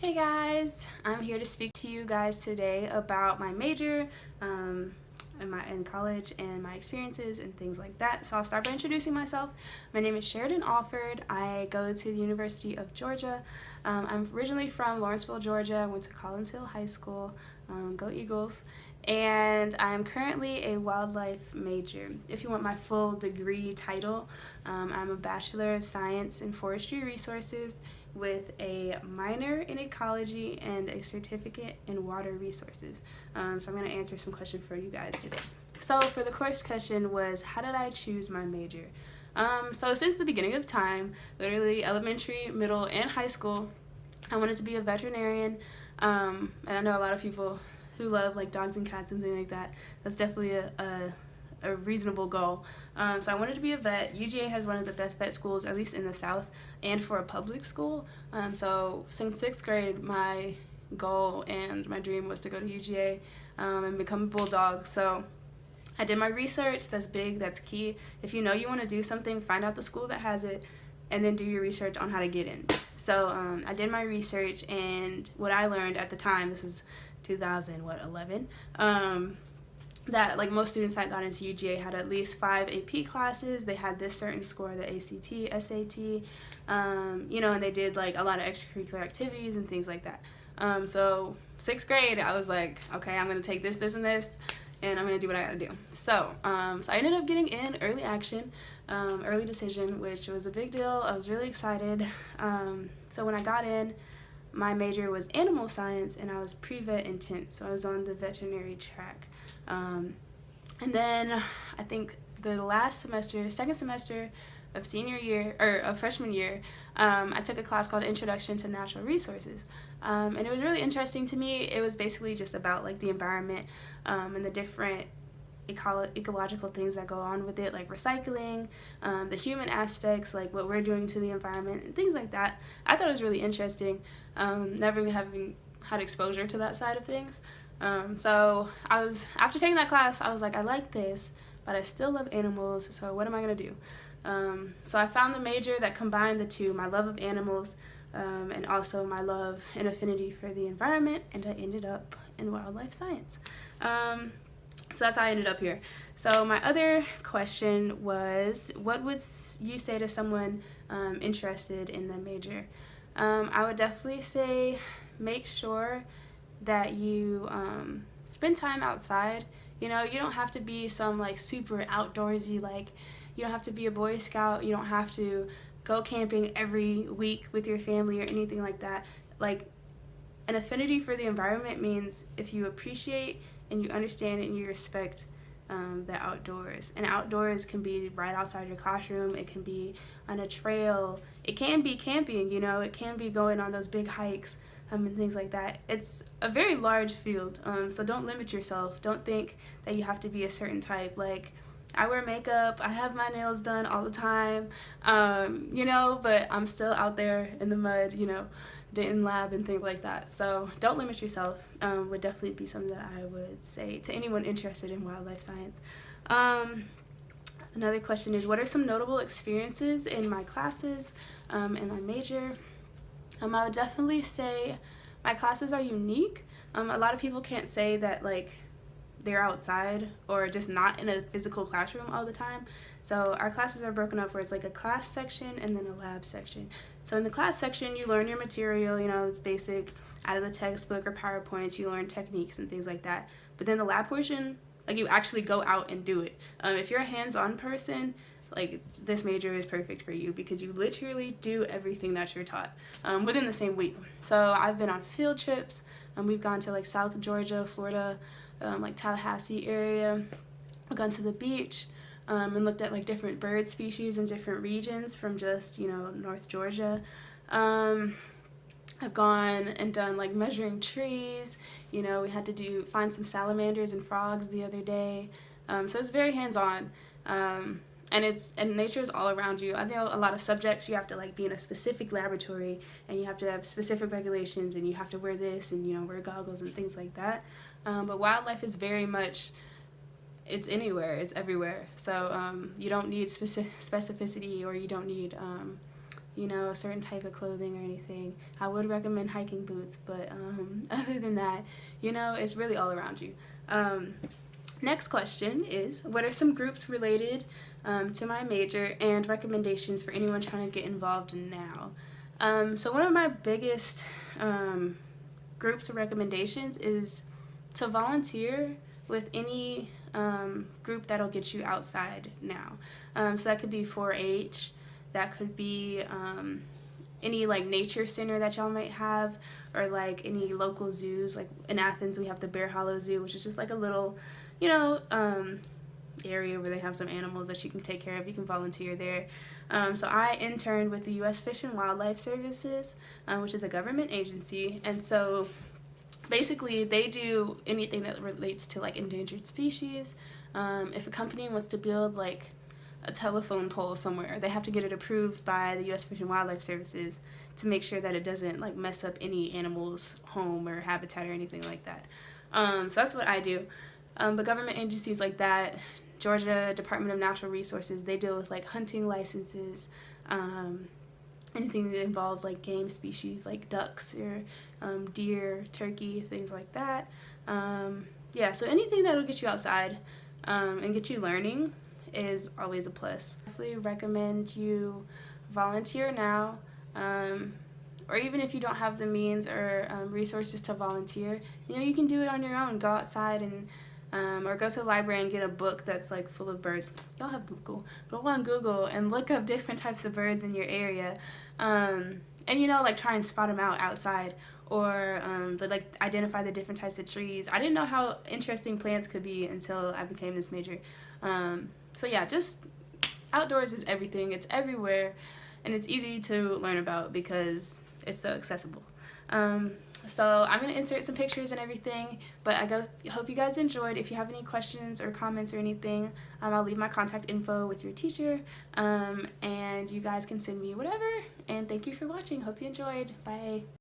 Hey guys, I'm here to speak to you guys today about my major in college and my experiences and things like that. So I'll start by introducing myself. My name is Sheridan Alford. I go to the University of Georgia. I'm originally from Lawrenceville, Georgia. I went to Collins Hill High School. Go Eagles. And I'm currently a wildlife major. If you want my full degree title, I'm a Bachelor of Science in Forestry Resources with a minor in ecology and a certificate in water resources. So I'm going to answer some questions for you guys today. So for the first question was, how did I choose my major? So since the beginning of time, literally elementary, middle, and high school, I wanted to be a veterinarian. And I know a lot of people who love like dogs and cats and things like that. That's definitely a reasonable goal. So I wanted to be a vet. UGA has one of the best vet schools, at least in the South, and for a public school. So since sixth grade, my goal and my dream was to go to UGA and become a bulldog. So I did my research. That's big. That's key. If you know you want to do something, find out the school that has it, and then do your research on how to get in. So I did my research, and what I learned at the time, this is 2011, that like most students that got into UGA had at least 5 AP classes. They had this certain score, the ACT, SAT, and they did like a lot of extracurricular activities and things like that. So sixth grade, I was like, okay, I'm gonna take this, this, and this, and I'm gonna do what I gotta do. So I ended up getting in early action, early decision, which was a big deal. I was really excited. So when I got in, my major was animal science, and I was pre-vet intent, so I was on the veterinary track. And then I think the last semester, second semester of senior year, or of freshman year, I took a class called Introduction to Natural Resources. And it was really interesting to me. It was basically just about like the environment and the different ecological things that go on with it, like recycling, the human aspects, like what we're doing to the environment and things like that. I thought it was really interesting, never having had exposure to that side of things. So after taking that class, I was like, I like this, but I still love animals, so what am I going to do? So I found the major that combined the two, my love of animals and also my love and affinity for the environment, and I ended up in wildlife science. So that's how I ended up here. So my other question was, what would you say to someone interested in the major? I would definitely say make sure that you spend time outside. You don't have to be some like super outdoorsy, like you don't have to be a Boy Scout. You don't have to go camping every week with your family or anything like that. Like, an affinity for the environment means if you appreciate and you understand and you respect the outdoors. And outdoors can be right outside your classroom. It can be on a trail. It can be camping, It can be going on those big hikes and things like that. It's a very large field, so don't limit yourself. Don't think that you have to be a certain type. Like, I wear makeup, I have my nails done all the time, but I'm still out there in the mud, in lab and things like that. So don't limit yourself, would definitely be something that I would say to anyone interested in wildlife science. Another question is, what are some notable experiences in my classes and my major? I would definitely say my classes are unique. A lot of people can't say that like they're outside or just not in a physical classroom all the time. So our classes are broken up where it's like a class section and then a lab section. So in the class section, you learn your material, it's basic, out of the textbook or PowerPoints, you learn techniques and things like that. But then the lab portion, like you actually go out and do it. If you're a hands-on person, like this major is perfect for you because you literally do everything that you're taught within the same week. So I've been on field trips. We've gone to like South Georgia, Florida, like Tallahassee area. We've gone to the beach and looked at like different bird species in different regions from just North Georgia. I've gone and done like measuring trees. We had to find some salamanders and frogs the other day. So it's very hands-on. And nature is all around you. I know a lot of subjects you have to like be in a specific laboratory and you have to have specific regulations and you have to wear this and wear goggles and things like that. But wildlife is very much, it's anywhere, it's everywhere. So you don't need specificity, or you don't need you know, a certain type of clothing or anything. I would recommend hiking boots, but other than that, you know, it's really all around you. Next question is, what are some groups related to my major and recommendations for anyone trying to get involved now? So one of my biggest groups or recommendations is to volunteer with any group that'll get you outside now. So that could be 4-H, that could be any like nature center that y'all might have, or like any local zoos. Like in Athens we have the Bear Hollow Zoo, which is just like a little, you know, area where they have some animals that you can take care of. You can volunteer there. So I interned with the U.S. Fish and Wildlife Services, which is a government agency, and so basically they do anything that relates to like endangered species. If a company wants to build like a telephone pole somewhere, they have to get it approved by the U.S. Fish and Wildlife Services to make sure that it doesn't like mess up any animal's home or habitat or anything like that. So that's what I do. But government agencies like that, Georgia Department of Natural Resources, they deal with like hunting licenses, anything that involves like game species like ducks or deer, turkey, things like that. Yeah, so anything that'll get you outside and get you learning is always a plus. I definitely recommend you volunteer now, or even if you don't have the means or resources to volunteer, you know, you can do it on your own. Go outside and or go to the library and get a book that's like full of birds. Y'all have Google. Go on Google and look up different types of birds in your area, and you know, like try and spot them out outside, or like identify the different types of trees. I didn't know how interesting plants could be until I became this major. So yeah, just outdoors is everything. It's everywhere, and it's easy to learn about because it's so accessible. So I'm going to insert some pictures and everything, but I hope you guys enjoyed. If you have any questions or comments or anything, I'll leave my contact info with your teacher, and you guys can send me whatever. And thank you for watching. Hope you enjoyed. Bye.